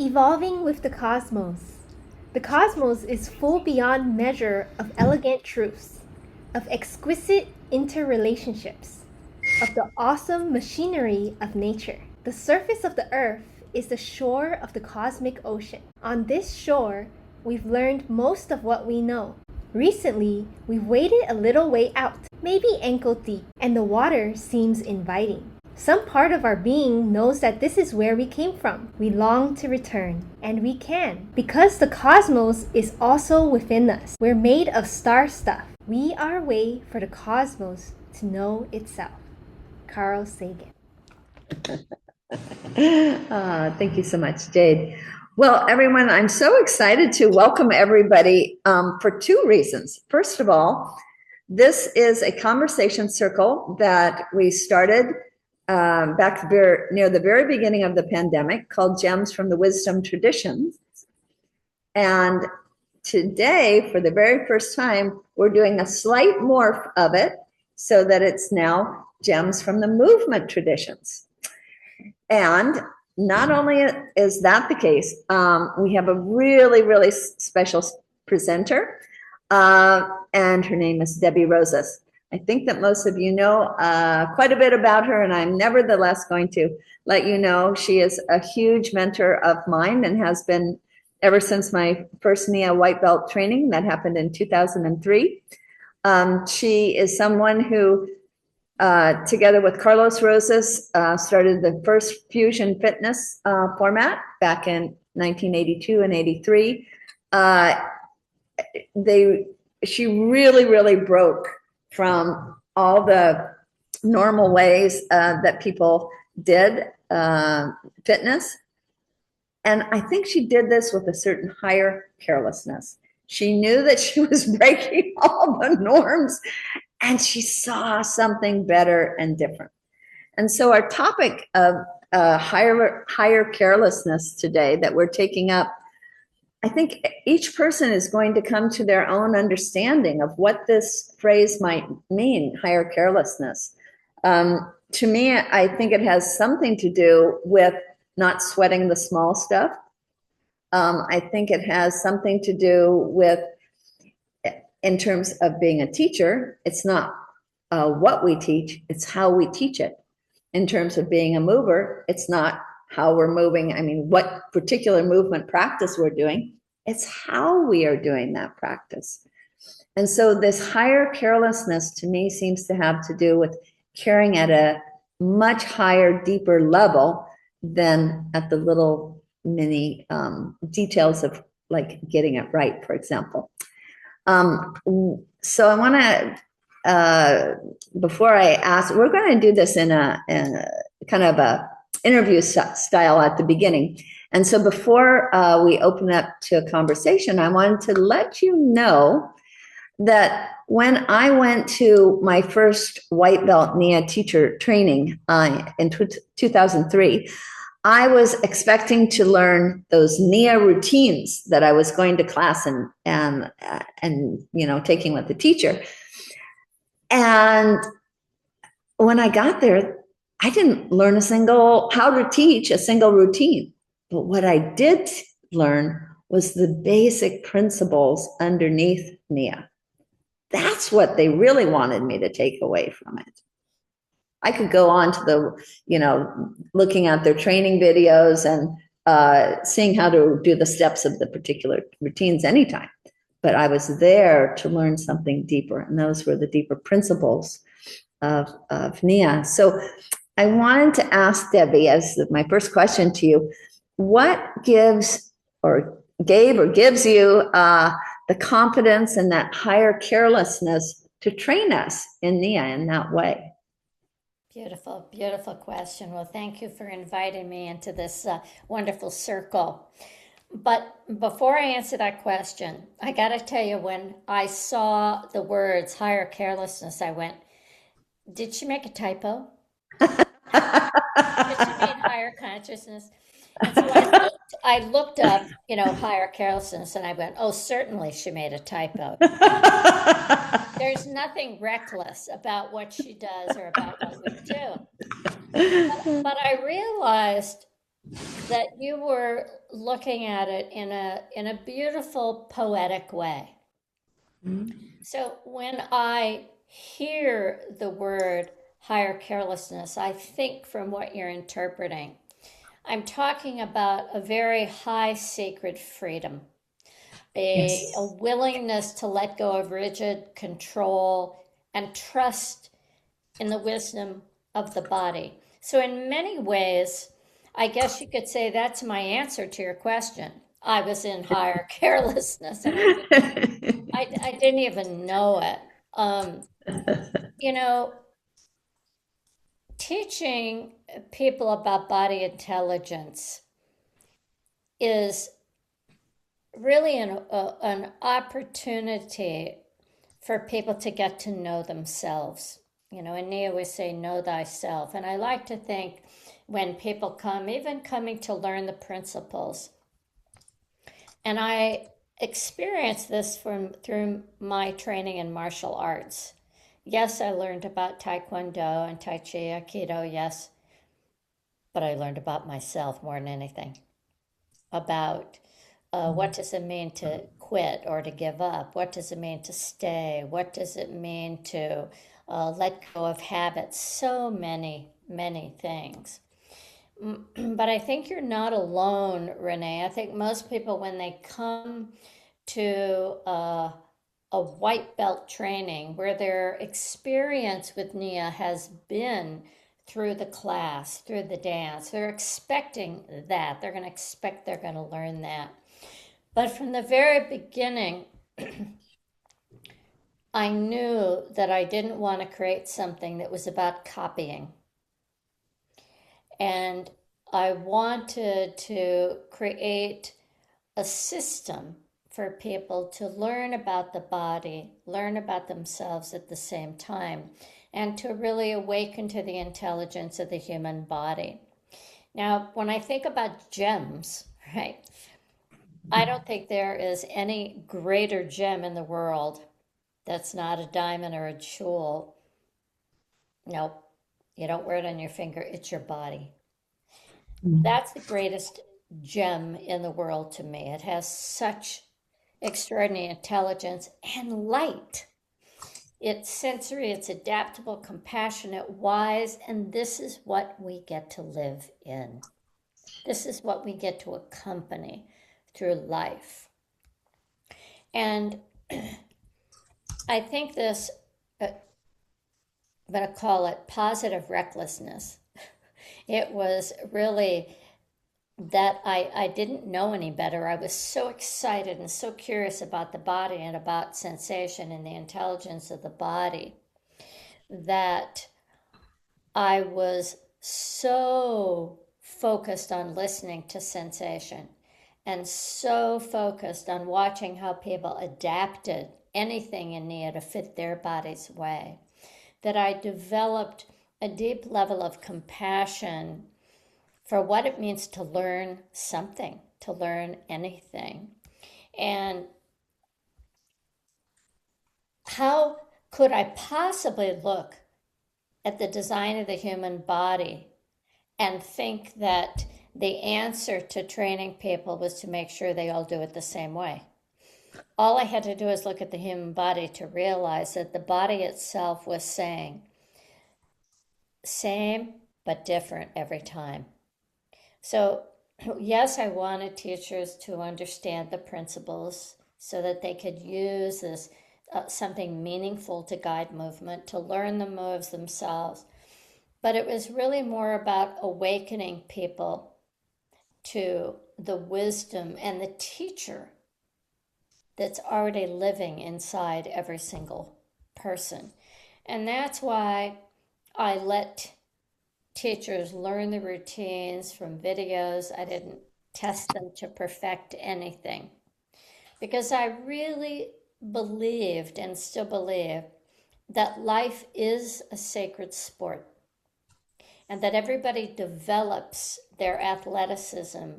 Evolving with the cosmos. The cosmos is full beyond measure of elegant truths, of exquisite interrelationships, of the awesome machinery of nature. The surface of the earth is the shore of the cosmic ocean. On this shore, we've learned most of what we know. Recently, we've waded a little way out, maybe ankle deep, and the water seems inviting. Some part of our being knows that this is where we came from. We long to return, and we can, because the cosmos is also within us. We're made of star stuff. We are a way for the cosmos to know itself. Carl Sagan. Thank you so much, Jade. Well, everyone, I'm so excited to welcome everybody for two reasons. First of all, this is a conversation circle that we started back near the very beginning of the pandemic called Gems from the Wisdom Traditions. And today, for the very first time, we're doing a slight morph of it so that it's now Gems from the Movement Traditions. And not only is that the case, we have a really, really special presenter, and her name is Debbie Rosas. I think that most of you know quite a bit about her, and I'm nevertheless going to let you know she is a huge mentor of mine and has been ever since my first Nia white belt training that happened in 2003. She is someone who, together with Carlos Rosas, started the first fusion fitness format back in 1982 and 83. She really, really broke from all the normal ways that people did fitness. And I think she did this with a certain higher carelessness. She knew that she was breaking all the norms, and she saw something better and different. And so our topic of higher carelessness today that we're taking up, I think each person is going to come to their own understanding of what this phrase might mean, higher carelessness. To me, I think it has something to do with not sweating the small stuff. I think it has something to do with, in terms of being a teacher, it's not what we teach, it's how we teach it. In terms of being a mover, it's not how we're moving, I mean, what particular movement practice we're doing, it's how we are doing that practice. And so this higher carelessness to me seems to have to do with caring at a much higher, deeper level than at the little mini details of like getting it right, for example. So I want to, before I ask, we're going to do this in a kind of a interview style at the beginning. And so before we open up to a conversation, I wanted to let you know that when I went to my first white belt Nia teacher training in 2003, I was expecting to learn those Nia routines that I was going to class and you know, taking with the teacher. And when I got there, I didn't learn how to teach a single routine. But what I did learn was the basic principles underneath Nia. That's what they really wanted me to take away from it. I could go on to the, you know, looking at their training videos and seeing how to do the steps of the particular routines anytime. But I was there to learn something deeper, and those were the deeper principles of Nia. So I wanted to ask Debbie, as my first question to you, what gives you the confidence and that higher carelessness to train us in Nia in that way? Beautiful, beautiful question. Well, thank you for inviting me into this wonderful circle. But before I answer that question, I got to tell you, when I saw the words higher carelessness, I went, did she make a typo? Did she mean higher consciousness? And so I looked up, you know, higher carelessness, and I went, oh, certainly she made a typo. There's nothing reckless about what she does or about what we do. But I realized that you were looking at it in a beautiful poetic way. So when I hear the word higher carelessness, I think from what you're interpreting, I'm talking about a very high sacred freedom, a Yes. willingness to let go of rigid control and trust in the wisdom of the body. So, in many ways, I guess you could say that's my answer to your question. I was in higher carelessness and I didn't even know it. You know, teaching people about body intelligence is really an opportunity for people to get to know themselves. You know, and Nia would say, know thyself. And I like to think when people come, even coming to learn the principles, and I experienced this through my training in martial arts. Yes, I learned about Taekwondo and Tai Chi, Aikido, yes, but I learned about myself more than anything, about what does it mean to quit or to give up? What does it mean to stay? What does it mean to let go of habits? So many, many things. But I think you're not alone, Renee. I think most people, when they come to a white belt training where their experience with Nia has been through the class, through the dance, they're expecting that. They're going to expect they're going to learn that. But from the very beginning, I knew that I didn't want to create something that was about copying. And I wanted to create a system for people to learn about the body, learn about themselves at the same time, and to really awaken to the intelligence of the human body. Now, when I think about gems, right, I don't think there is any greater gem in the world that's not a diamond or a jewel. Nope, you don't wear it on your finger, it's your body. That's the greatest gem in the world to me. It has such extraordinary intelligence and light. It's sensory, it's adaptable, compassionate, wise, and this is what we get to live in. This is what we get to accompany through life. And I think this, I'm going to call it positive recklessness. It was really that I didn't know any better. I was so excited and so curious about the body and about sensation and the intelligence of the body that I was so focused on listening to sensation and so focused on watching how people adapted anything in Nia to fit their body's way that I developed a deep level of compassion for what it means to learn something, to learn anything. And how could I possibly look at the design of the human body and think that the answer to training people was to make sure they all do it the same way? All I had to do was look at the human body to realize that the body itself was saying, same but different every time. So, yes, I wanted teachers to understand the principles so that they could use this something meaningful to guide movement, to learn the moves themselves. But it was really more about awakening people to the wisdom and the teacher that's already living inside every single person. And that's why I let teachers learn the routines from videos. I didn't test them to perfect anything because I really believed and still believe that life is a sacred sport and that everybody develops their athleticism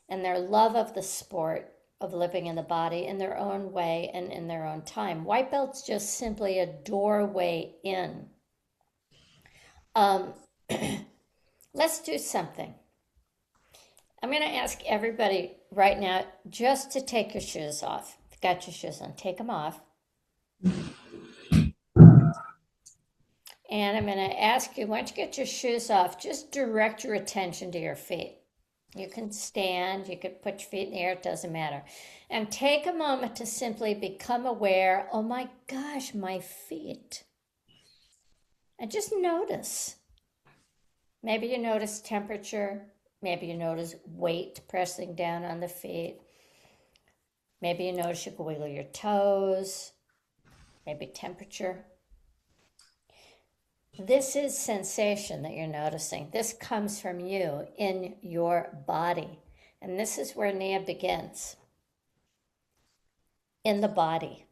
and their love of the sport of living in the body in their own way and in their own time. White belt's just simply a doorway in. Let's do something. I'm going to ask everybody right now just to take your shoes off. If you've got your shoes on, take them off. And I'm going to ask you, once you get your shoes off, just direct your attention to your feet. You can stand, you could put your feet in the air, it doesn't matter. And take a moment to simply become aware, oh my gosh, my feet. And just notice. Maybe you notice temperature. Maybe you notice weight pressing down on the feet. Maybe you notice you can wiggle your toes. Maybe temperature. This is sensation that you're noticing. This comes from you in your body. And this is where Nia begins. In the body.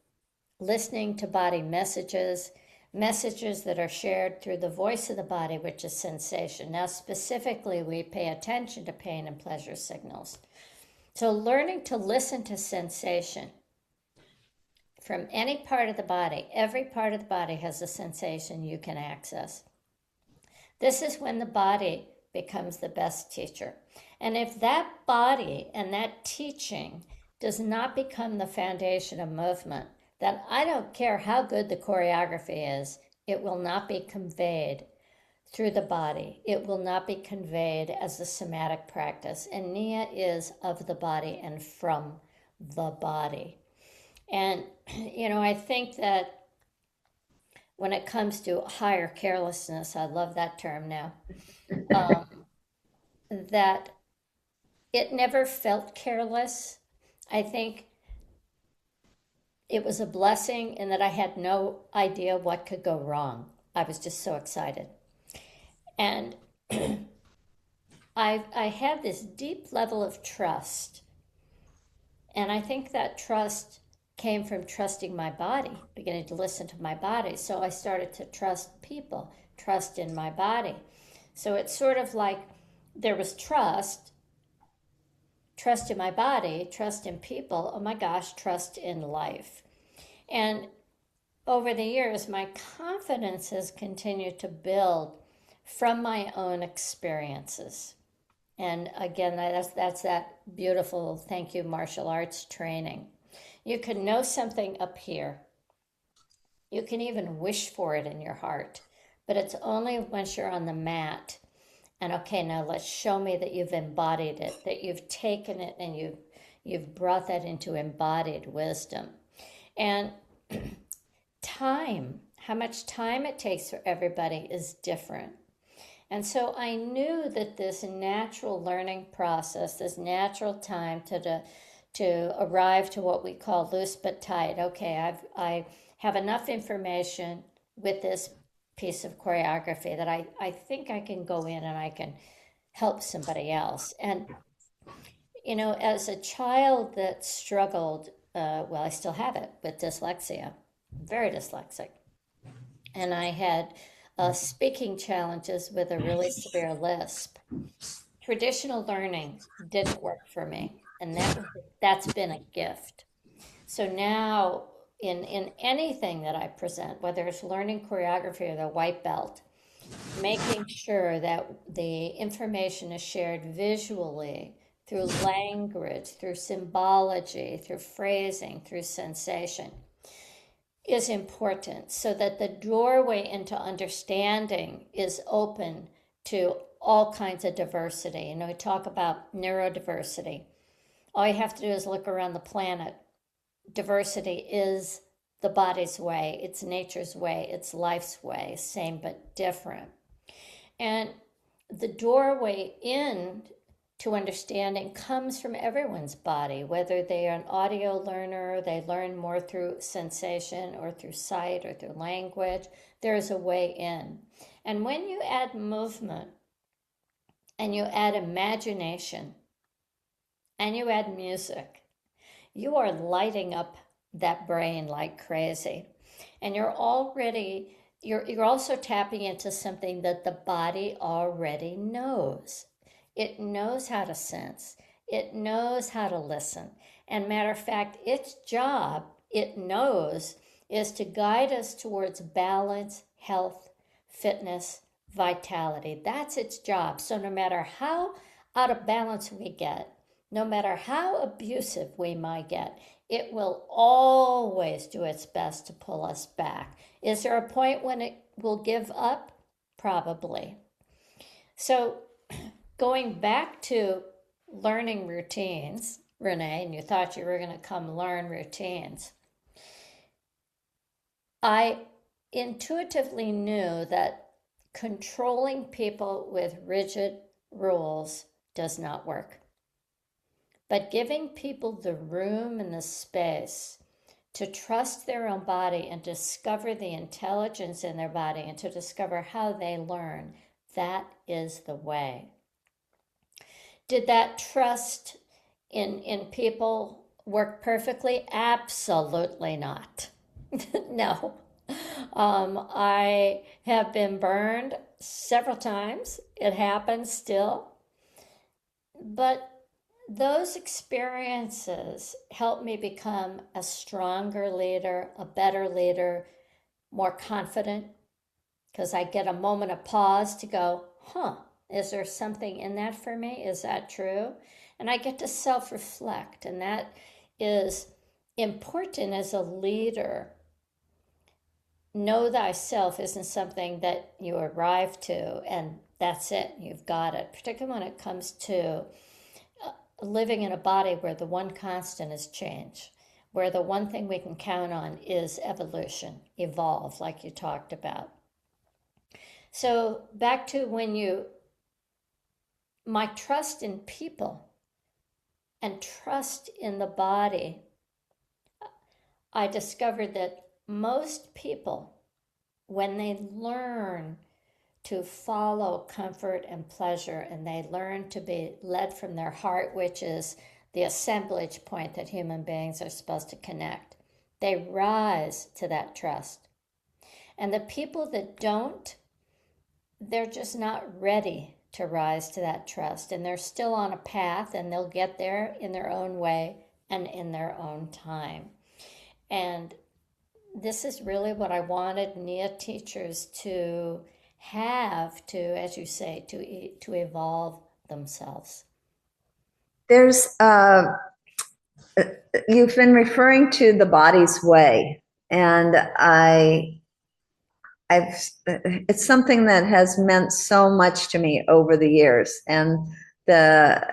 Listening to body messages, messages that are shared through the voice of the body, which is sensation. Now, specifically, we pay attention to pain and pleasure signals. So learning to listen to sensation from any part of the body, every part of the body has a sensation you can access. This is when the body becomes the best teacher. And if that body and that teaching does not become the foundation of movement, then I don't care how good the choreography is, it will not be conveyed through the body. It will not be conveyed as a somatic practice. And Nia is of the body and from the body. And, I think that when it comes to higher carelessness, I love that term now, that it never felt careless. I think it was a blessing in that I had no idea what could go wrong. I was just so excited. And I had this deep level of trust. And I think that trust came from trusting my body, beginning to listen to my body. So I started to trust people, trust in my body. So it's sort of like there was trust in my body, trust in people, oh my gosh, trust in life. And over the years, my confidence has continued to build from my own experiences. And again, that's that beautiful, thank you, martial arts training. You can know something up here. You can even wish for it in your heart, but it's only once you're on the mat and okay, now let's show me that you've embodied it, that you've taken it and you've brought that into embodied wisdom. And time, how much time it takes for everybody is different. And so I knew that this natural learning process, this natural time to arrive to what we call loose but tight. Okay, I have enough information with this piece of choreography that I think I can go in and I can help somebody else. And, as a child that struggled, I still have it with dyslexia, very dyslexic. And I had speaking challenges with a really severe lisp. Traditional learning didn't work for me, and that's been a gift. So now in anything that I present, whether it's learning choreography or the white belt, making sure that the information is shared visually through language, through symbology, through phrasing, through sensation is important so that the doorway into understanding is open to all kinds of diversity. We talk about neurodiversity. All you have to do is look around the planet. Diversity is the body's way, it's nature's way, it's life's way, same but different. And the doorway in to understanding comes from everyone's body, whether they are an audio learner, they learn more through sensation or through sight or through language, there is a way in. And when you add movement and you add imagination and you add music, you are lighting up that brain like crazy. And you're also tapping into something that the body already knows. It knows how to sense. It knows how to listen. And matter of fact, its job, it knows, is to guide us towards balance, health, fitness, vitality. That's its job. So no matter how out of balance we get, no matter how abusive we might get, it will always do its best to pull us back. Is there a point when it will give up? Probably. So going back to learning routines, Renee, and you thought you were going to come learn routines, I intuitively knew that controlling people with rigid rules does not work. But giving people the room and the space to trust their own body and discover the intelligence in their body and to discover how they learn, that is the way. Did that trust in people work perfectly? Absolutely not. No. I have been burned several times. It happens still. But those experiences helped me become a stronger leader, a better leader, more confident, because I get a moment of pause to go, is there something in that for me? Is that true? And I get to self-reflect, and that is important as a leader. Know thyself isn't something that you arrive to and that's it, you've got it, particularly when it comes to living in a body where the one constant is change, where the one thing we can count on is evolution, evolve, like you talked about. So back to my trust in people and trust in the body, I discovered that most people, when they learn to follow comfort and pleasure and they learn to be led from their heart, which is the assemblage point that human beings are supposed to connect, they rise to that trust. And the people that don't, they're just not ready to rise to that trust, and they're still on a path, and they'll get there in their own way and in their own time. And this is really what I wanted Nia teachers to have to, as you say, to evolve themselves. There's, you've been referring to the body's way, and it's something that has meant so much to me over the years. And could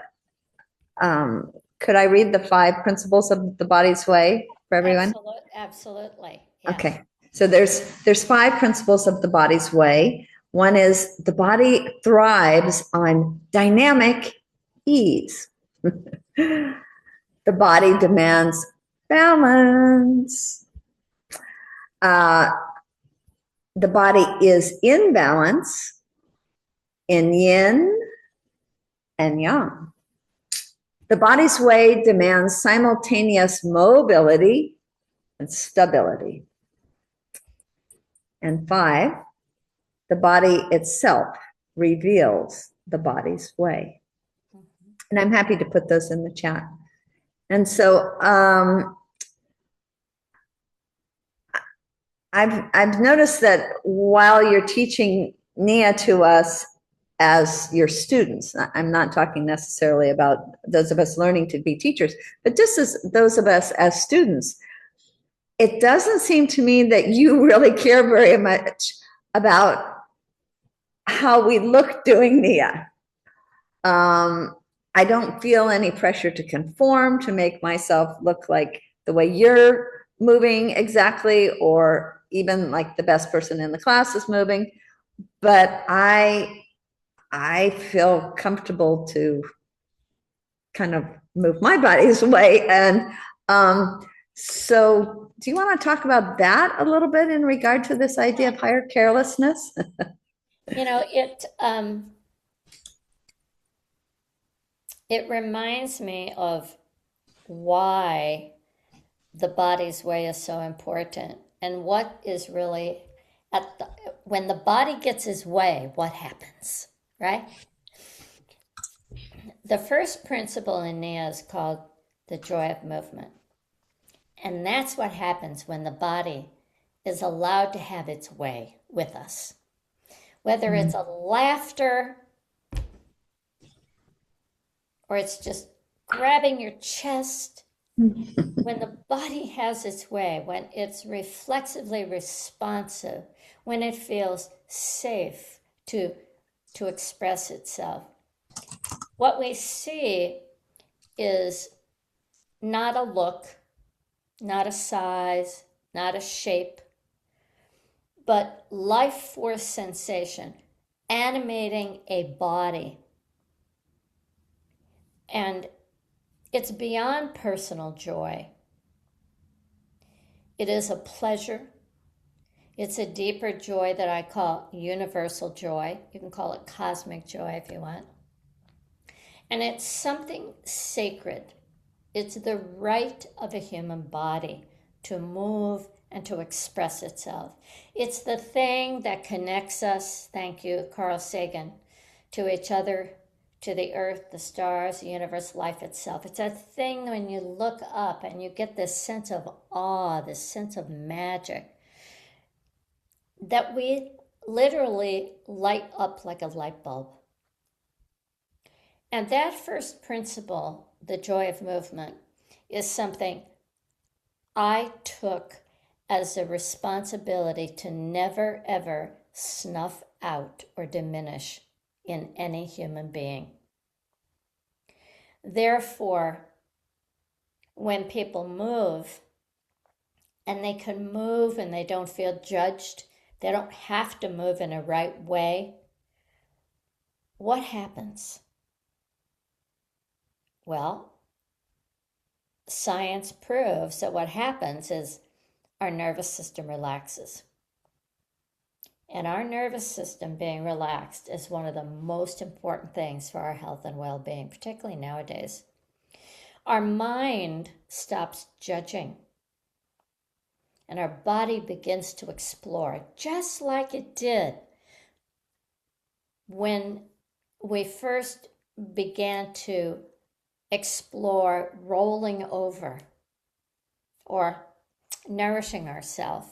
I read the 5 principles of the body's way for everyone? Absolutely. Yes. Okay. So there's 5 principles of the body's way. One is the body thrives on dynamic ease. The body demands balance. The body is in balance in yin and yang. The body's way demands simultaneous mobility and stability. And 5, the body itself reveals the body's way. And I'm happy to put those in the chat. And so I've noticed that while you're teaching Nia to us as your students, I'm not talking necessarily about those of us learning to be teachers, but just as those of us as students, it doesn't seem to me that you really care very much about how we look doing Nia. I don't feel any pressure to conform, to make myself look like the way you're moving exactly, or even like the best person in the class is moving. But I feel comfortable to kind of move my body's way. And so do you want to talk about that a little bit in regard to this idea of higher carelessness? It reminds me of why the body's way is so important and what is really when the body gets its way, what happens, right? The first principle in Nia is called the joy of movement. And that's what happens when the body is allowed to have its way with us. Whether it's a laughter or it's just grabbing your chest. When the body has its way, when it's reflexively responsive, when it feels safe to express itself, what we see is not a look, not a size, not a shape, but life force sensation animating a body. And it's beyond personal joy. It is a pleasure. It's a deeper joy that I call universal joy. You can call it cosmic joy if you want. And it's something sacred. It's the right of a human body to move and to express itself. It's the thing that connects us, thank you, Carl Sagan, to each other, to the earth, the stars, the universe, life itself. It's a thing when you look up and you get this sense of awe, this sense of magic, that we literally light up like a light bulb. And that first principle, the joy of movement, is something I took as a responsibility to never, ever snuff out or diminish in any human being. Therefore, when people move, and they can move and they don't feel judged, they don't have to move in a right way, what happens? Well, science proves that what happens is our nervous system relaxes. And our nervous system being relaxed is one of the most important things for our health and well-being, particularly nowadays. Our mind stops judging, and our body begins to explore, just like it did when we first began to explore rolling over or nourishing ourselves,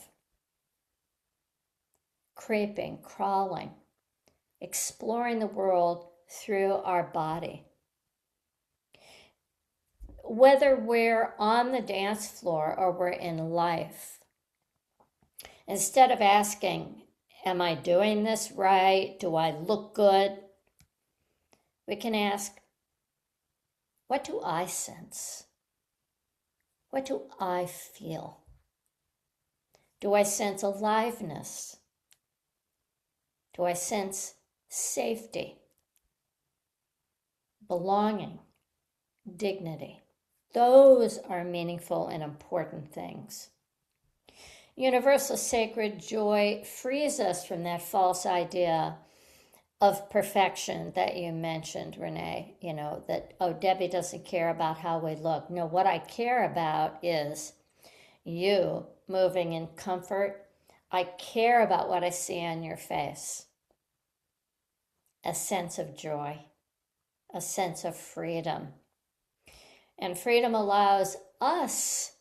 creeping, crawling, exploring the world through our body. Whether we're on the dance floor or we're in life, instead of asking, am I doing this right? Do I look good? We can ask, what do I sense? What do I feel? Do I sense aliveness? Do I sense safety, belonging, dignity? Those are meaningful and important things. Universal sacred joy frees us from that false idea of perfection that you mentioned, Renee. You know, that, oh, Debbie doesn't care about how we look. No, what I care about is you moving in comfort. I care about what I see on your face. A sense of joy, a sense of freedom. And freedom allows us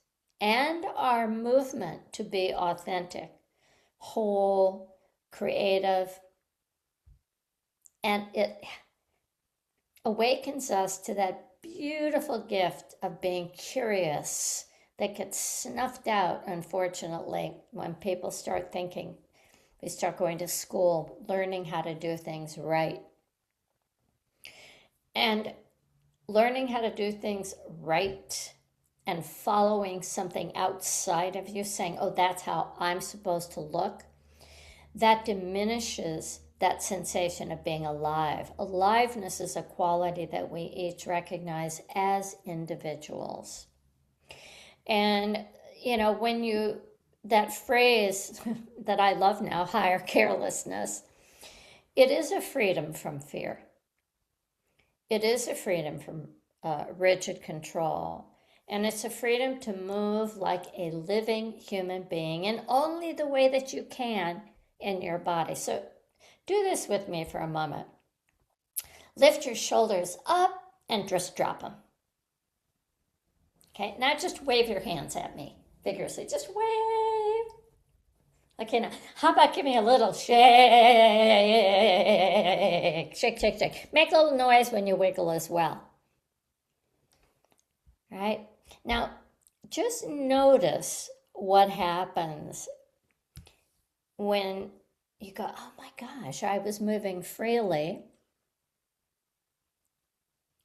and our movement to be authentic, whole, creative, and it awakens us to that beautiful gift of being curious that gets snuffed out, unfortunately, when people start thinking. They start going to school, learning how to do things right. And learning how to do things right and following something outside of you, saying, oh, that's how I'm supposed to look, that diminishes that sensation of being alive. Aliveness is a quality that we each recognize as individuals. And, you know, when you, that phrase that I love now, higher carelessness, it is a freedom from fear. It is a freedom from rigid control. And it's a freedom to move like a living human being in only the way that you can in your body. So do this with me for a moment. Lift your shoulders up and just drop them. Okay, now just wave your hands at me vigorously. Just wave. Okay, now, how about give me a little shake? Shake, shake, shake. Make a little noise when you wiggle as well. right? Now, just notice what happens when you go, oh my gosh, I was moving freely.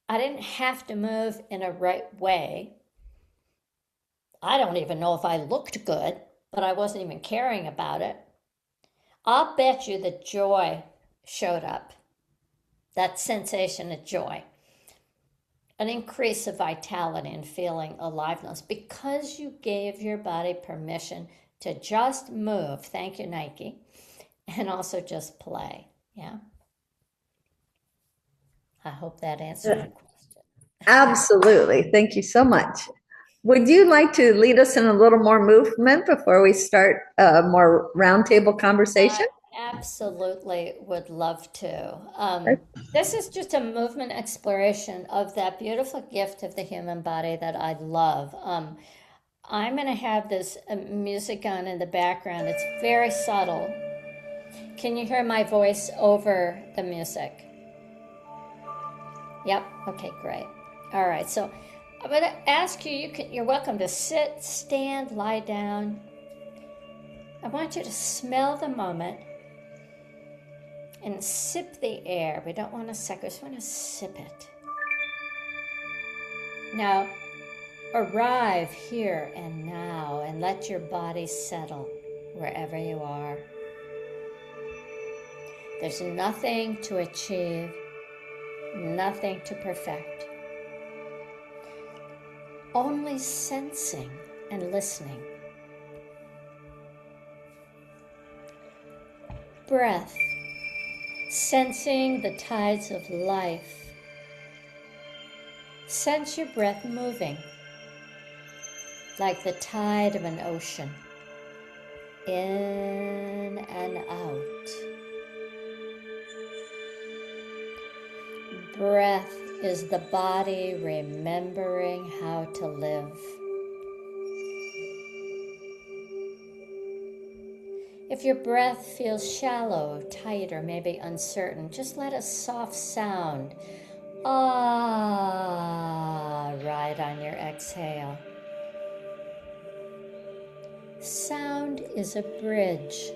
I didn't have to move in a right way. I don't even know if I looked good, but I wasn't even caring about it. I'll bet you the joy showed up, that sensation of joy, an increase of vitality and feeling aliveness because you gave your body permission to just move. Thank you, Nike. And also just play. Yeah. I hope that answered your question. Absolutely. Thank you so much. Would you like to lead us in a little more movement before we start a more roundtable conversation? I absolutely would love to. This is just a movement exploration of that beautiful gift of the human body that I love. I'm going to have this music on in the background. It's very subtle. Can you hear my voice over the music? Yep. Okay, great. All right. So I'm going to ask you, you're welcome to sit, stand, lie down. I want you to smell the moment and sip the air. We don't want to suck, we just want to sip it. Now, arrive here and now and let your body settle wherever you are. There's nothing to achieve, nothing to perfect. Only sensing and listening. Breath, sensing the tides of life. Sense your breath moving like the tide of an ocean, in and out. Breath is the body remembering how to live. If your breath feels shallow, tight, or maybe uncertain, just let a soft sound, ride on your exhale. Sound is a bridge.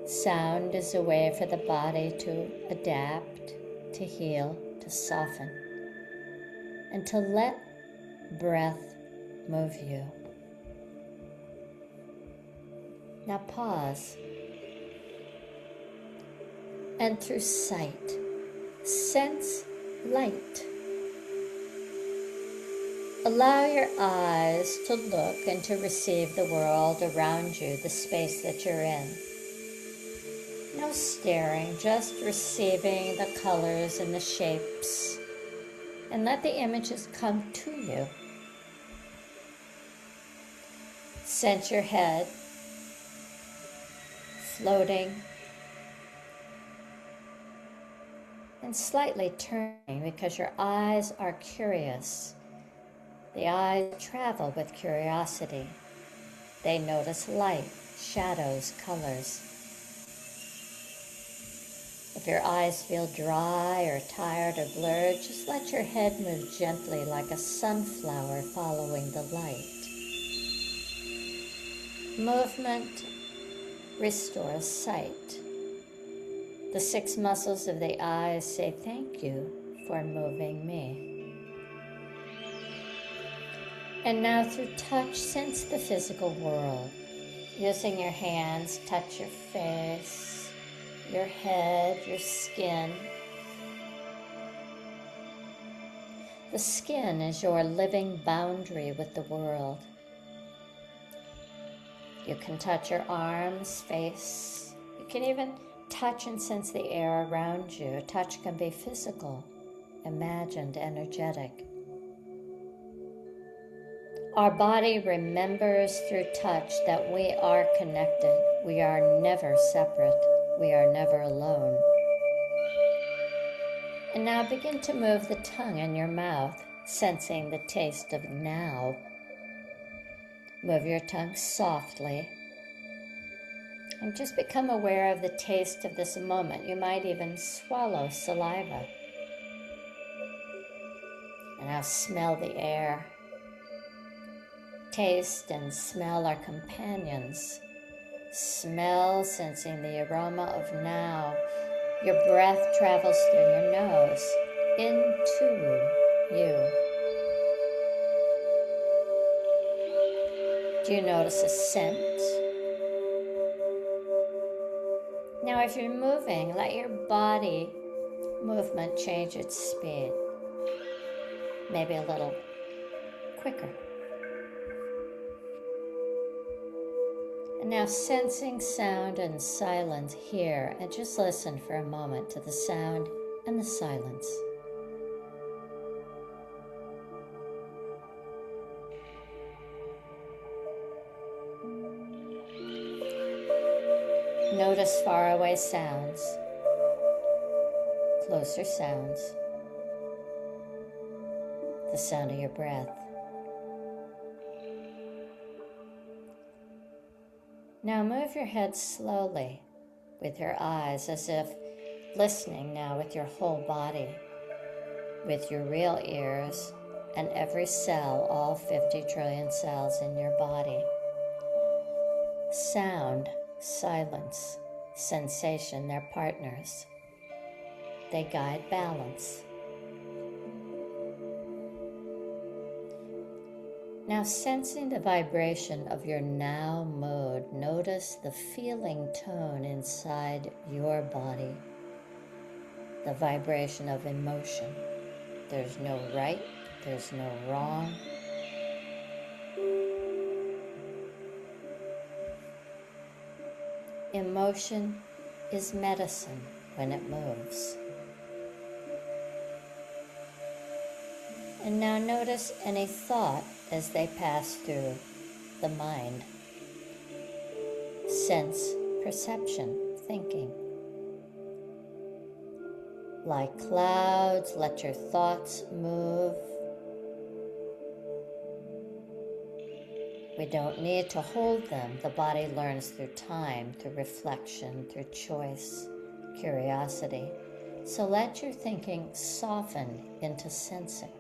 Sound is a way for the body to adapt, to heal, to soften, and to let breath move you. Now pause. And through sight, sense light. Allow your eyes to look and to receive the world around you, the space that you're in. No staring, just receiving the colors and the shapes, and let the images come to you. Sense your head floating and slightly turning because your eyes are curious. The eyes travel with curiosity. They notice light, shadows, colors. If your eyes feel dry or tired or blurred, just let your head move gently like a sunflower following the light. Movement restores sight. The 6 muscles of the eyes say thank you for moving me. And now through touch, sense the physical world. Using your hands, touch your face, your head, your skin. The skin is your living boundary with the world. You can touch your arms, face. You can even touch and sense the air around you. Touch can be physical, imagined, energetic. Our body remembers through touch that we are connected. We are never separate. We are never alone. And now begin to move the tongue in your mouth, sensing the taste of now. Move your tongue softly. And just become aware of the taste of this moment. You might even swallow saliva. And Now smell the air. Taste and smell are companions. Smell, sensing the aroma of now. Your breath travels through your nose into you. Do you notice a scent? Now, if you're moving, let your body movement change its speed. Maybe a little quicker. And now sensing sound and silence here, and just listen for a moment to the sound and the silence. Notice faraway sounds, closer sounds, the sound of your breath. Now move your head slowly with your eyes, as if listening now with your whole body, with your real ears and every cell, all 50 trillion cells in your body. Sound, silence, sensation, they're partners. They guide balance. Now, sensing the vibration of your now mood, notice the feeling tone inside your body, the vibration of emotion. There's no right, there's no wrong. Emotion is medicine when it moves. And now notice any thought as they pass through the mind. Sense, perception, thinking. Like clouds, let your thoughts move. We don't need to hold them. The body learns through time, through reflection, through choice, curiosity. So let your thinking soften into sensing.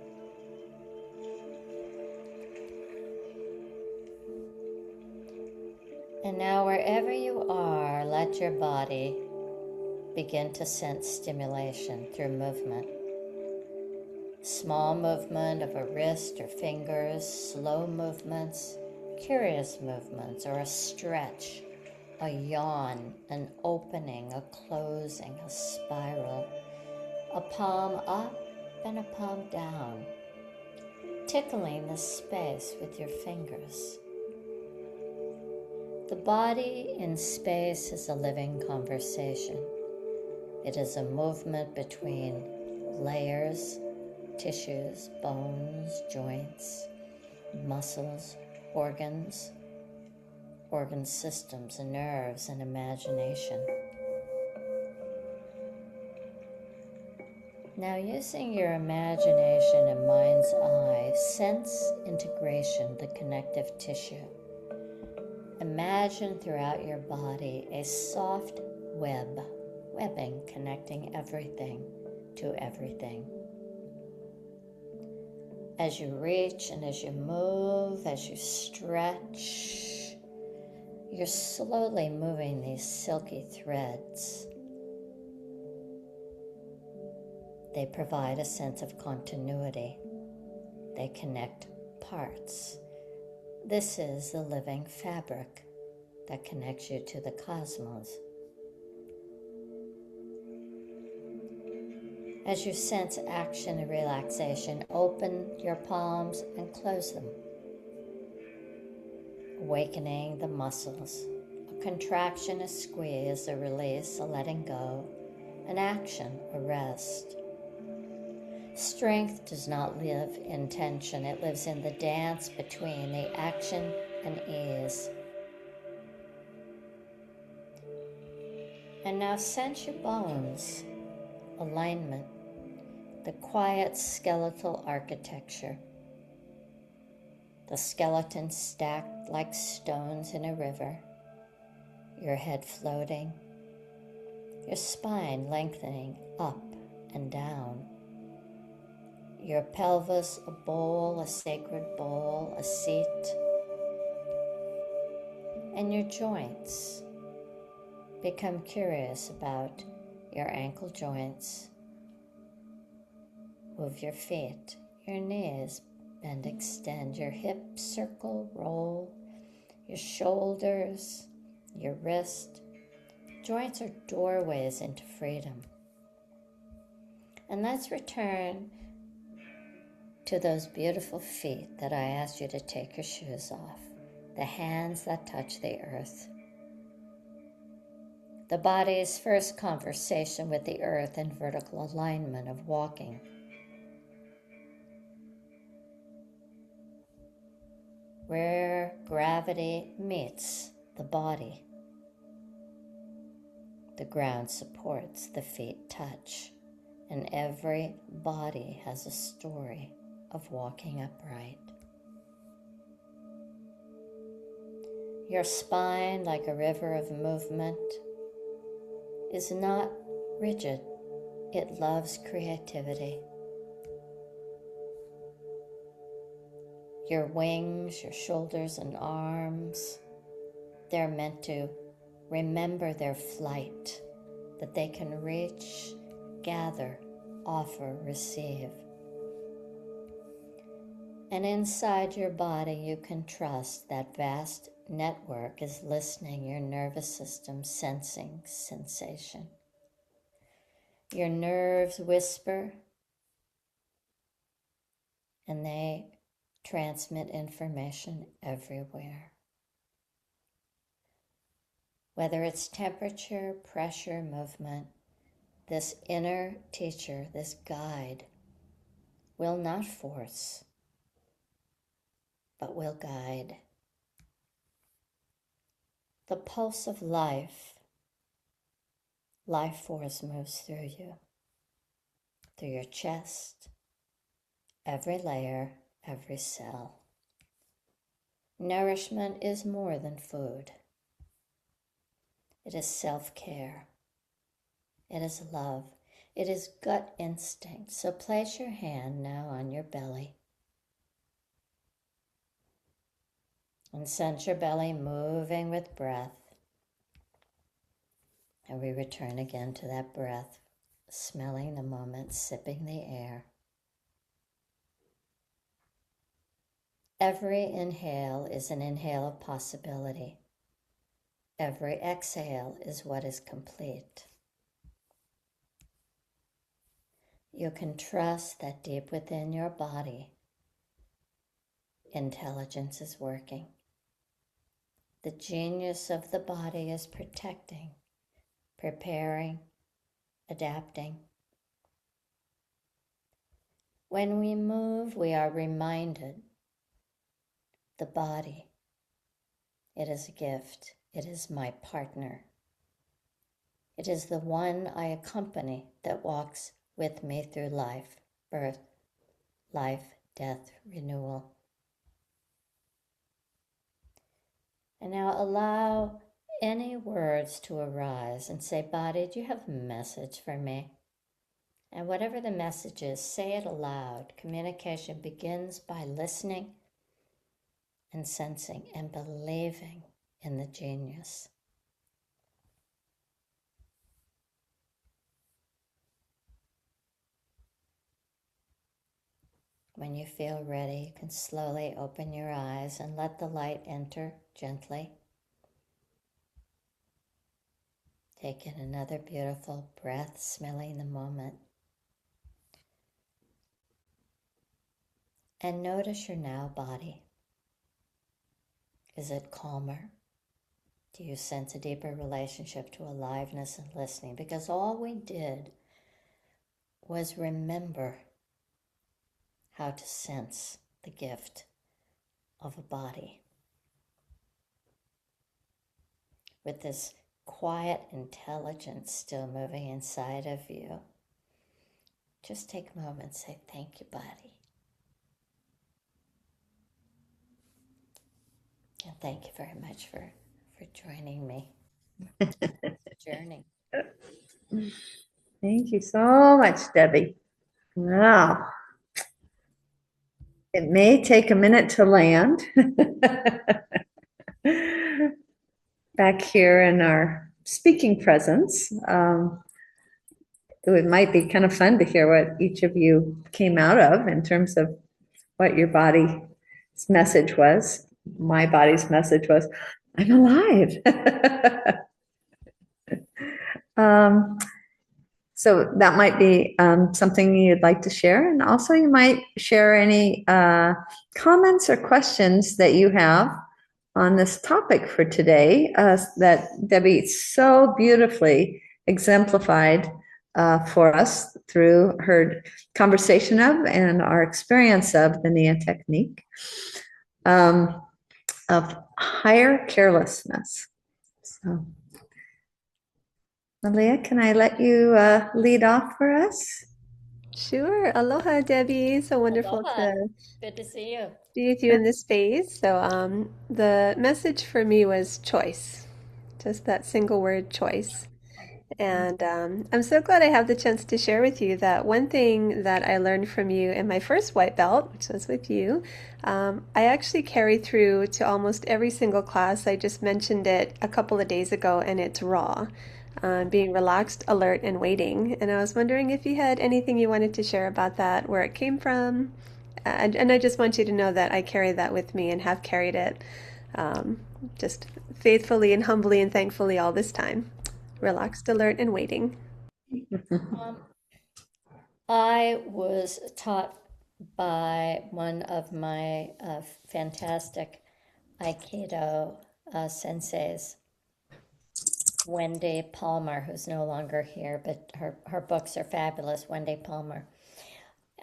And now wherever you are, let your body begin to sense stimulation through movement. Small movement of a wrist or fingers, slow movements, curious movements, or a stretch, a yawn, an opening, a closing, a spiral, a palm up and a palm down, tickling the space with your fingers. The body in space is a living conversation. It is a movement between layers, tissues, bones, joints, muscles, organs, organ systems, and nerves, and imagination. Now, using your imagination and mind's eye, sense integration, the connective tissue. Imagine throughout your body a soft webbing connecting everything to everything. As you reach and as you move, as you stretch, you're slowly moving these silky threads. They provide a sense of continuity. They connect parts. This is the living fabric that connects you to the cosmos. As you sense action and relaxation, open your palms and close them, awakening the muscles. A contraction, a squeeze, a release, a letting go, an action, a rest. Strength does not live in tension. It lives in the dance between the action and ease. And now sense your bones, alignment, the quiet skeletal architecture. The skeleton stacked like stones in a river, your head floating, your spine lengthening up and down. your pelvis a bowl, a sacred bowl, a seat, and your joints. Become curious about your ankle joints. Move your feet, your knees, bend, extend your hips, circle, roll, your shoulders, your wrist. Joints are doorways into freedom. And let's return to those beautiful feet that I asked you to take your shoes off, the hands that touch the earth. The body's first conversation with the earth in vertical alignment of walking. Where gravity meets the body, the ground supports, the feet touch, and every body has a story of walking upright. Your spine, like a river of movement, is not rigid. It loves creativity. Your wings, your shoulders and arms, they're meant to remember their flight, that they can reach, gather, offer, receive. And inside your body, you can trust that vast network is listening, your nervous system sensing sensation. Your nerves whisper, and they transmit information everywhere. Whether it's temperature, pressure, movement, this inner teacher, this guide, will not force, but will guide. The pulse of life force moves through you, through your chest, every layer, every cell. Nourishment is more than food. It is self-care. It is love. It is gut instinct. So place your hand now on your belly and sense your belly moving with breath. And we return again to that breath, smelling the moment, sipping the air. Every inhale is an inhale of possibility. Every exhale is what is complete. You can trust that deep within your body, intelligence is working. The genius of the body is protecting, preparing, adapting. When we move, we are reminded the body, it is a gift. It is my partner. It is the one I accompany that walks with me through life, birth, life, death, renewal. And now allow any words to arise and say, body, do you have a message for me? And whatever the message is, say it aloud. Communication begins by listening and sensing and believing in the genius. When you feel ready, you can slowly open your eyes and let the light enter gently. Take in another beautiful breath, smelling the moment. And notice your now body. Is it calmer? Do you sense a deeper relationship to aliveness and listening? Because all we did was remember how to sense the gift of a body. With this quiet intelligence still moving inside of you, just take a moment and say, thank you, body. And thank you very much for joining me. Journey. Thank you so much, Debbie. Wow. It may take a minute to land back here in our speaking presence. It might be kind of fun to hear what each of you came out of in terms of what your body's message was. My body's message was, I'm alive. So that might be something you'd like to share. And also you might share any comments or questions that you have on this topic for today that Debbie so beautifully exemplified for us through her conversation of and our experience of the Nia Technique of higher carelessness. So, Malia, can I let you lead off for us? Sure. Aloha, Debbie. So wonderful Aloha. to Good to see you. be with you in this space. So, the message for me was choice, just that single word, choice. And I'm so glad I have the chance to share with you that one thing that I learned from you in my first white belt, which was with you, I actually carry through to almost every single class. I just mentioned it a couple of days ago, and it's raw. Being relaxed, alert, and waiting. And I was wondering if you had anything you wanted to share about that, where it came from. And I just want you to know that I carry that with me and have carried it just faithfully and humbly and thankfully all this time. Relaxed, alert, and waiting. I was taught by one of my fantastic Aikido senseis, Wendy Palmer, who's no longer here, but her books are fabulous, Wendy Palmer.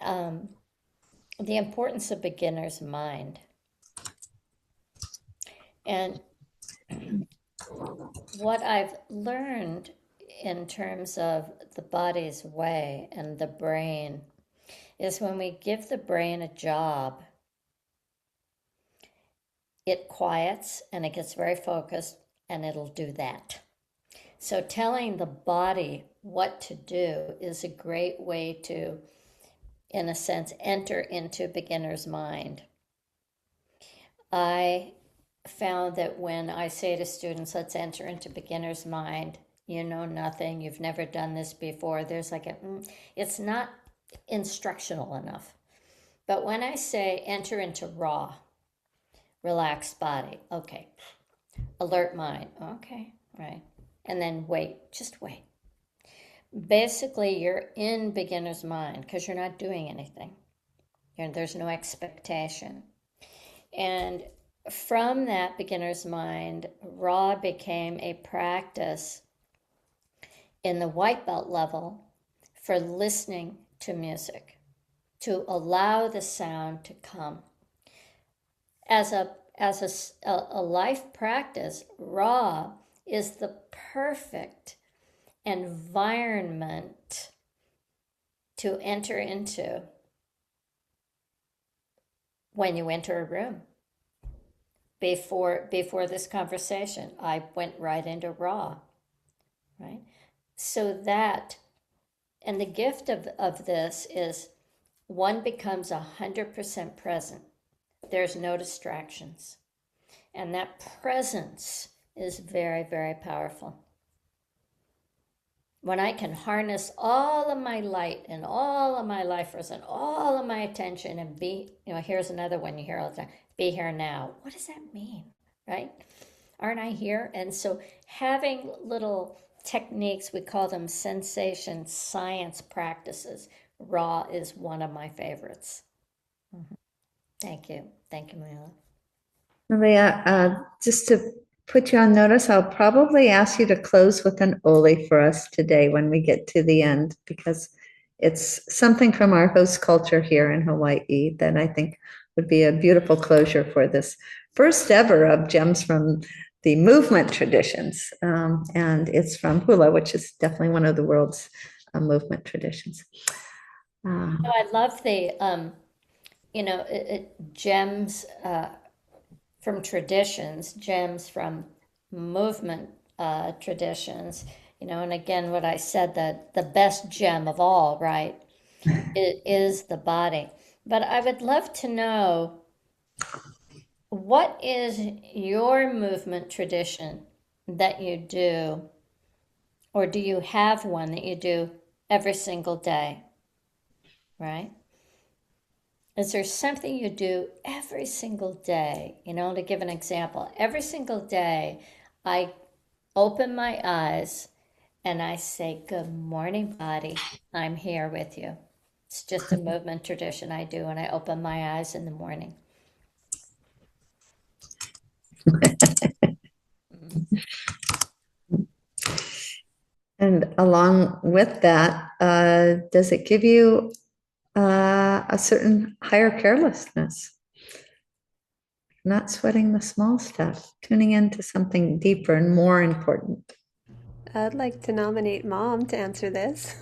The importance of beginner's mind. And what I've learned in terms of the body's way and the brain is when we give the brain a job, it quiets and it gets very focused and it'll do that. So telling the body what to do is a great way to, in a sense, enter into beginner's mind. I found that when I say to students, let's enter into beginner's mind, you know nothing, you've never done this before, there's like it's not instructional enough. But when I say enter into raw, relaxed body, okay, alert mind, okay, right, and then wait, just wait. Basically, you're in beginner's mind because you're not doing anything. There's no expectation. And from that beginner's mind, raw became a practice in the white belt level for listening to music, to allow the sound to come. As a life practice, raw is the perfect environment to enter into when you enter a room. Before this conversation, I went right into raw, right? So that, and the gift of this is one becomes 100% present. There's no distractions. And that presence is very, very powerful. When I can harness all of my light and all of my life force and all of my attention and be, here's another one you hear all the time, be here now. What does that mean, right? Aren't I here? And so having little techniques, we call them sensation science practices. Raw is one of my favorites. Mm-hmm. Thank you. Thank you, Marilla. Malia, just to put you on notice, I'll probably ask you to close with an Oli for us today when we get to the end, because it's something from our host culture here in Hawaii that I think would be a beautiful closure for this first ever of Gems from the Movement traditions. And it's from hula, which is definitely one of the world's movement traditions. I love the, gems from traditions, gems from movement traditions, and again, what I said, that the best gem of all, right, it is the body. But I would love to know, what is your movement tradition that you do, or do you have one that you do every single day, right? Is there something you do every single day? To give an example, every single day I open my eyes and I say, "Good morning, body. I'm here with you." It's just a movement tradition I do when I open my eyes in the morning. And along with that, does it give you a certain higher carelessness? Not sweating the small stuff, tuning into something deeper and more important. I'd like to nominate Mom to answer this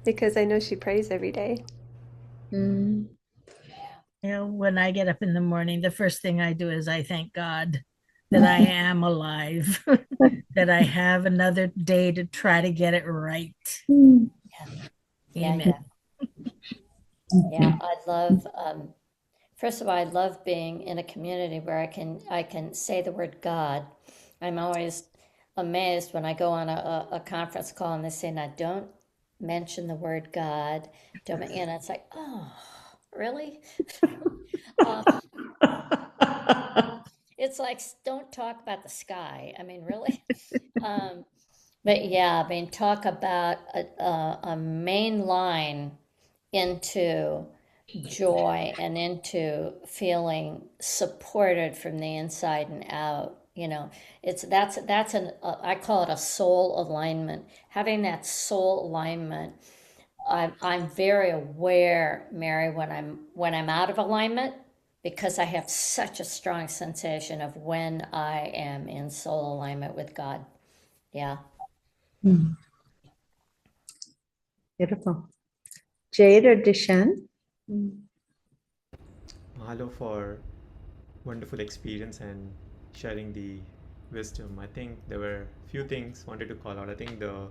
because I know she prays every day. Mm. When I get up in the morning, the first thing I do is I thank God that I am alive, that I have another day to try to get it right. Mm. Amen. Yeah, I love. First of all, I love being in a community where I can say the word God. I'm always amazed when I go on a conference call and they say, "Now don't mention the word God." Don't, it's like, oh, really? Uh, it's like, don't talk about the sky. I mean, really? But yeah, I mean, talk about a main line into joy and into feeling supported from the inside and out. That's an I call it a soul alignment. Having that soul alignment, I'm very aware, Mary, when I'm out of alignment, because I have such a strong sensation of when I am in soul alignment with God. Yeah. Mm. Beautiful. Jade or Dishan? Mahalo for wonderful experience and sharing the wisdom. I think there were a few things wanted to call out. I think the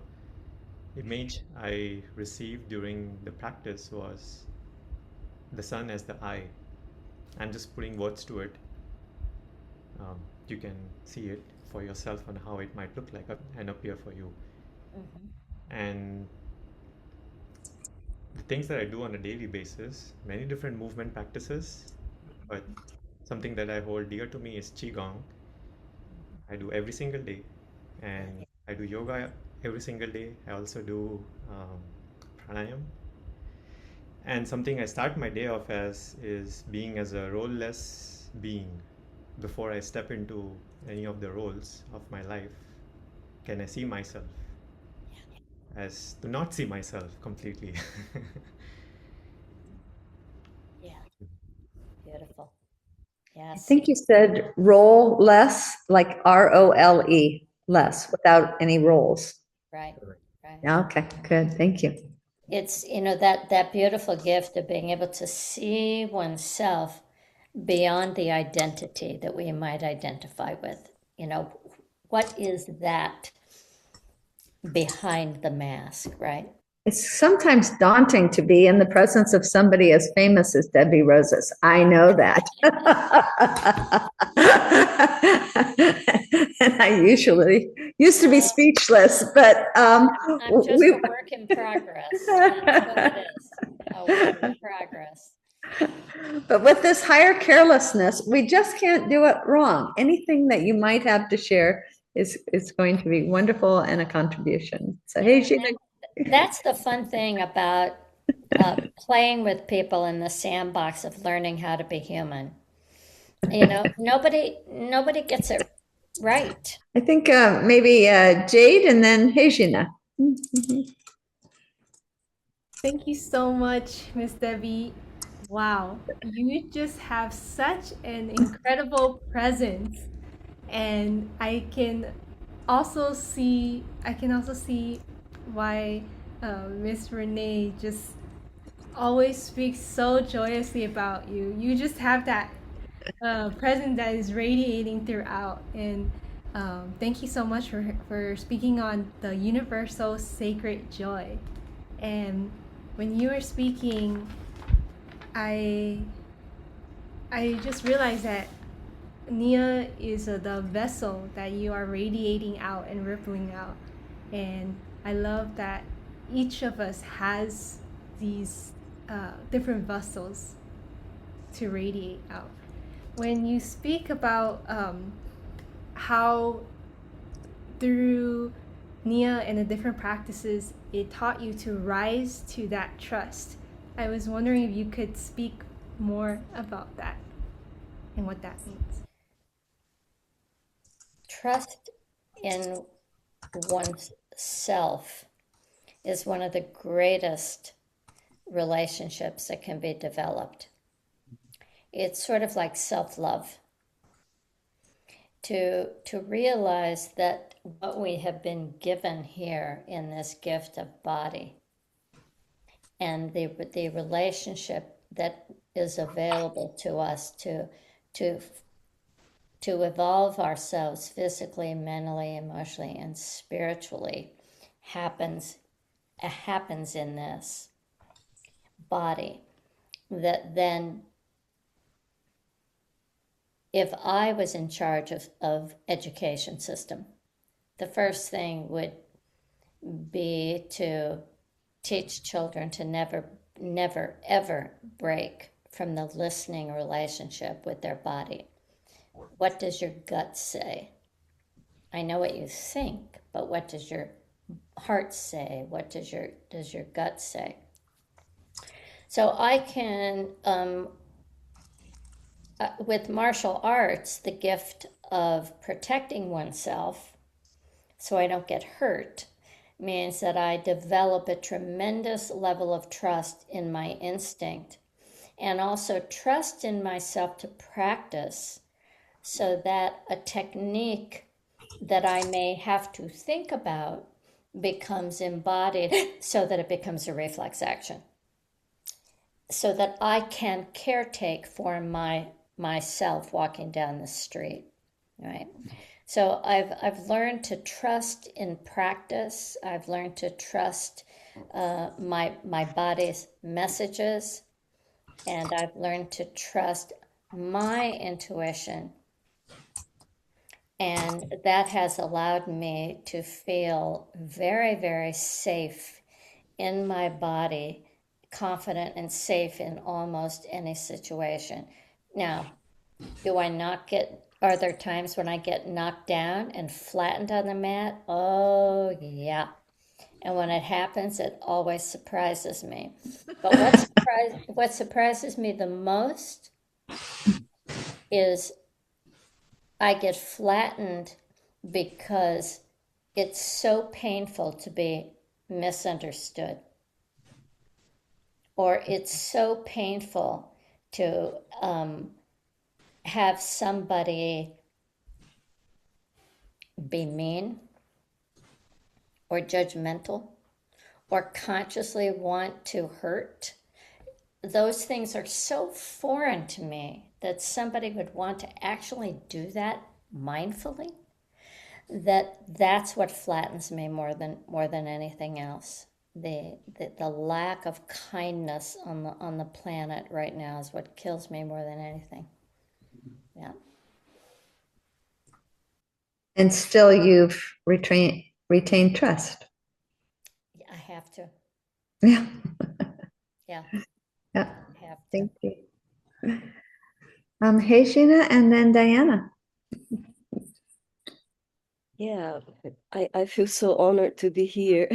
image I received during the practice was the sun as the eye. I'm just putting words to it. You can see it for yourself on how it might look like and appear for you. And the things that I do on a daily basis, many different movement practices, but something that I hold dear to me is Qigong. I do every single day, and I do yoga every single day. I also do pranayam. And something I start my day off as is being as a role-less being. Before I step into any of the roles of my life, can I see myself as to not see myself completely? Yeah. Beautiful. I Yes. think you said role less, like ROLE, less, without any roles. Right. Right. Yeah, okay, good. Thank you. It's, that beautiful gift of being able to see oneself beyond the identity that we might identify with. What is that behind the mask, right? It's sometimes daunting to be in the presence of somebody as famous as Debbie Rosas. I know that. And I usually used to be speechless, but I'm just a work in progress. That's what it is. A work in progress. But with this higher carelessness, we just can't do it wrong. Anything that you might have to share is going to be wonderful and a contribution. So, hey, Sheena. That's the fun thing about playing with people in the sandbox of learning how to be human. Nobody gets it right. I think maybe Jade and then Hejina. Thank you so much, Miss Debbie. Wow, you just have such an incredible presence, and I can also see why Miss Renee just always speaks so joyously about you. You just have that presence that is radiating throughout, and thank you so much for speaking on the universal sacred joy. And when you were speaking, I just realized that Nia is the vessel that you are radiating out and rippling out. And I love that each of us has these different vessels to radiate out. When you speak about how through Nia and the different practices, it taught you to rise to that trust, I was wondering if you could speak more about that and what that means. Trust in oneself is one of the greatest relationships that can be developed. It's sort of like self-love. To realize that what we have been given here in this gift of body and the relationship that is available to us to evolve ourselves physically, mentally, emotionally, and spiritually happens in this body. That then, if I was in charge of education system, the first thing would be to teach children to never, ever break from the listening relationship with their body. What does your gut say? I know what you think, but what does your heart say? What does your gut say? So I can, with martial arts, the gift of protecting oneself so I don't get hurt means that I develop a tremendous level of trust in my instinct and also trust in myself to practice so that a technique that I may have to think about becomes embodied so that it becomes a reflex action. So that I can caretake for myself walking down the street, right? So I've learned to trust in practice. I've learned to trust my body's messages, and I've learned to trust my intuition. And that has allowed me to feel very, very safe in my body, confident and safe in almost any situation. Now, are there times when I get knocked down and flattened on the mat? Oh, yeah. And when it happens, it always surprises me. But what surprises me the most is I get flattened because it's so painful to be misunderstood. Or it's so painful to have somebody be mean or judgmental or consciously want to hurt. Those things are so foreign to me that somebody would want to actually do that mindfully, that's what flattens me more than anything else. The lack of kindness on the planet right now is what kills me more than anything. Yeah. And still you've retained trust. I have to. Yeah. Yeah. Yeah. I have to. Thank you. Hey, Sheena, and then Diana. Yeah, I feel so honored to be here.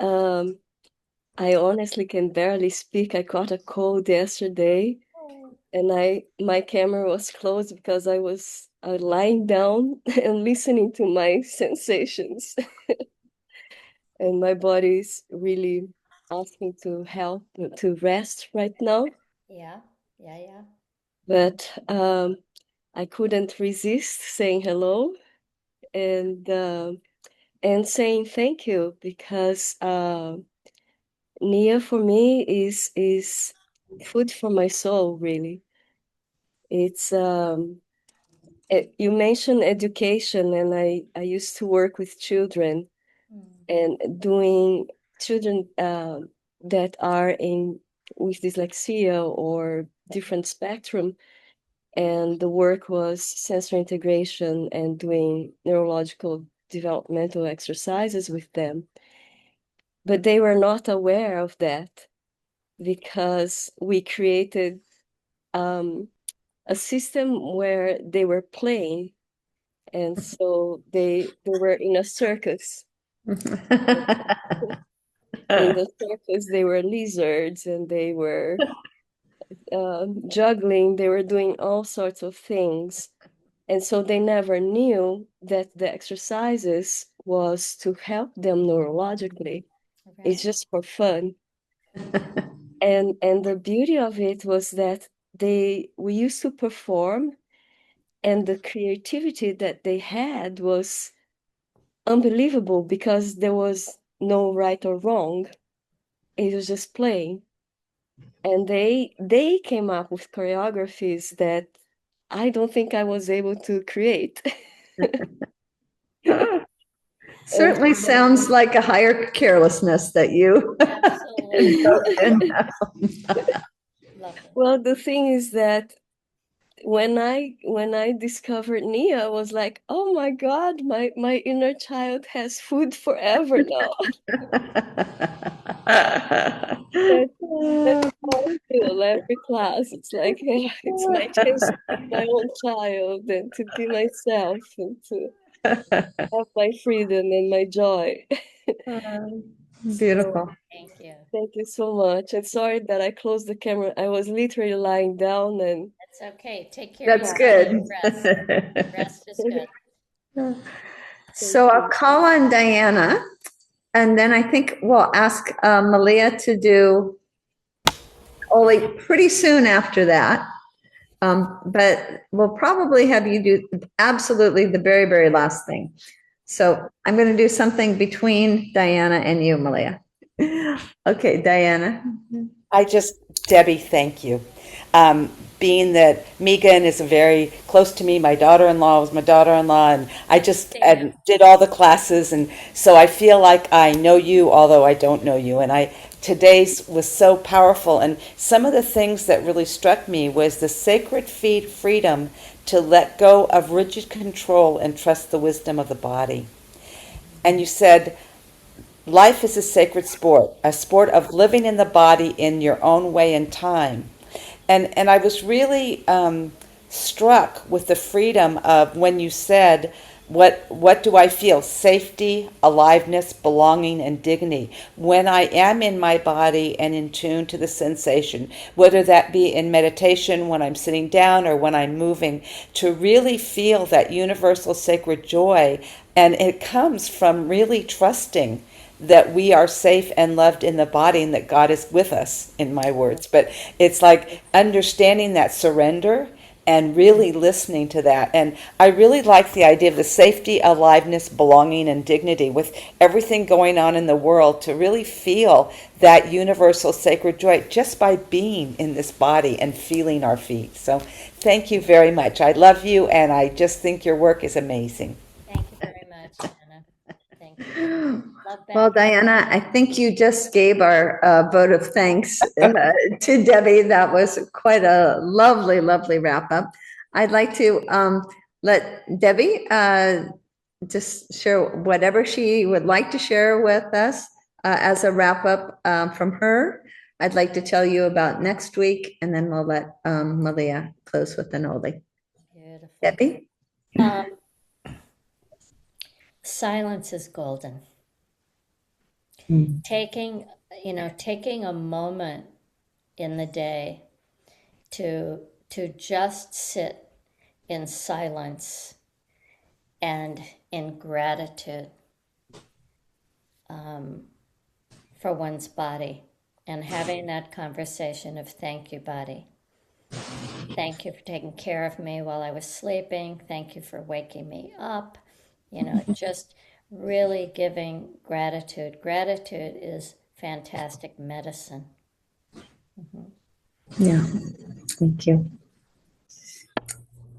I honestly can barely speak. I caught a cold yesterday, and my camera was closed because I was lying down and listening to my sensations, and my body's really asking to help to rest right now. Yeah. But I couldn't resist saying hello and saying thank you because Nia for me is food for my soul, really. It's you mentioned education, and I used to work with children and doing children that are in with dyslexia or different spectrum. And the work was sensory integration and doing neurological developmental exercises with them. But they were not aware of that because we created a system where they were playing. And so they were in a circus. In the circus, they were lizards and they were juggling, they were doing all sorts of things. And so they never knew that the exercises was to help them neurologically. It's just for fun. And the beauty of it was that we used to perform, and the creativity that they had was unbelievable because there was no right or wrong. It was just playing. And they came up with choreographies that I don't think I was able to create. Certainly sounds like a higher carelessness that you Absolutely. Love it. Well, the thing is that when I discovered Nia, I was like, oh my God, my inner child has food forever now. That's how I feel every class. It's like, yeah, it's my chance to be my own child and to be myself and to have my freedom and my joy. Beautiful. Thank you. Thank you so much. And sorry that I closed the camera. I was literally lying down and That's okay. Take care of That's yourself. good. Rest. Rest is good. So I'll call on Diana, and then I think we'll ask Malia to do Oli pretty soon after that. But we'll probably have you do absolutely the very, very last thing. So I'm going to do something between Diana and you, Malia. Okay, Diana. Debbie, thank you. Being that Megan is very close to me, my daughter-in-law was my daughter-in-law, and I just did all the classes, and so I feel like I know you, although I don't know you. And today's was so powerful, and some of the things that really struck me was the sacred freedom to let go of rigid control and trust the wisdom of the body. And you said, life is a sacred sport, a sport of living in the body in your own way and time. And I was really struck with the freedom of when you said, what do I feel? Safety, aliveness, belonging, and dignity. When I am in my body and in tune to the sensation, whether that be in meditation, when I'm sitting down, or when I'm moving, to really feel that universal sacred joy. And it comes from really trusting that we are safe and loved in the body and that God is with us, in my words. But it's like understanding that surrender and really listening to that. And I really like the idea of the safety, aliveness, belonging, and dignity with everything going on in the world, to really feel that universal sacred joy just by being in this body and feeling our feet. So thank you very much. I love you, and I just think your work is amazing. Thank you very much, Anna. Thank you. Well, Diana, I think you just gave our vote of thanks to Debbie. That was quite a lovely, lovely wrap up. I'd like to let Debbie just share whatever she would like to share with us as a wrap up from her. I'd like to tell you about next week, and then we'll let Malia close with an oldie. Beautiful. Debbie? Silence is golden. Taking a moment in the day to just sit in silence and in gratitude for one's body, and having that conversation of thank you, body. Thank you for taking care of me while I was sleeping. Thank you for waking me up. Just really giving gratitude. Gratitude is fantastic medicine. Yeah, thank you.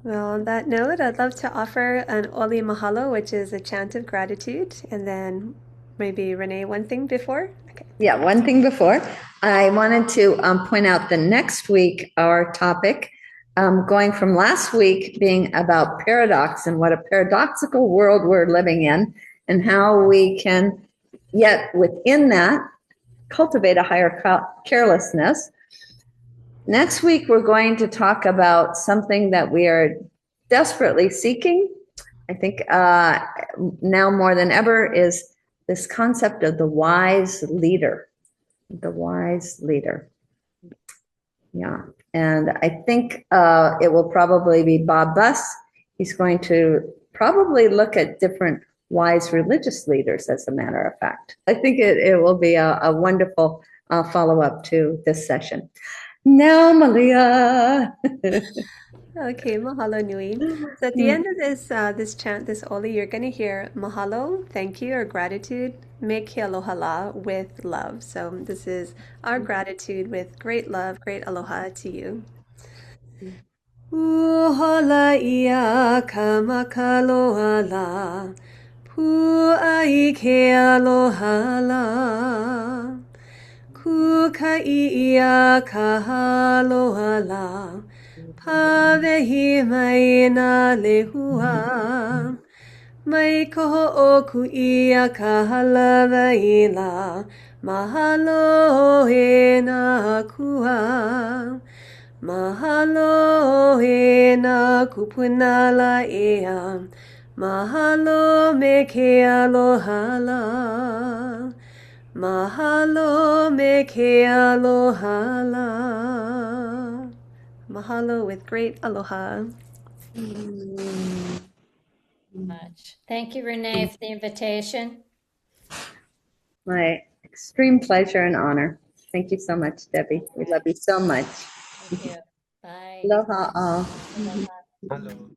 Well, on that note, I'd love to offer an Oli Mahalo, which is a chant of gratitude, and then maybe Renee, one thing before. Okay. Yeah, one thing before, I wanted to point out the next week, our topic, going from last week being about paradox and what a paradoxical world we're living in, and how we can, yet within that, cultivate a higher carelessness. Next week, we're going to talk about something that we are desperately seeking. I think now more than ever is this concept of the wise leader. The wise leader. Yeah. And I think it will probably be Bob Buss. He's going to probably look at different wise religious leaders, as a matter of fact. I think it will be a wonderful follow-up to this session. Now, Malia. Okay, mahalo nui. So at the end of this chant, this oli, you're going to hear mahalo, thank you, or gratitude, me ke aloha with love. So this is our gratitude with great love, great aloha to you. Uhola ia kamakaloha la, pu'ai ke aloha la, kukai ia kahaloha la, pawehi mai nā lehua, mai koho oku ia kahalawa ila, mahalo e nā kua, mahalo e nā kupunala ea, mahalo me ke aloha la, mahalo me ke aloha la. Mahalo with great aloha. Much. Thank you, Renee, for the invitation. My extreme pleasure and honor. Thank you so much, Debbie. We love you so much. Thank you. Bye. Aloha all. Aloha. Hello.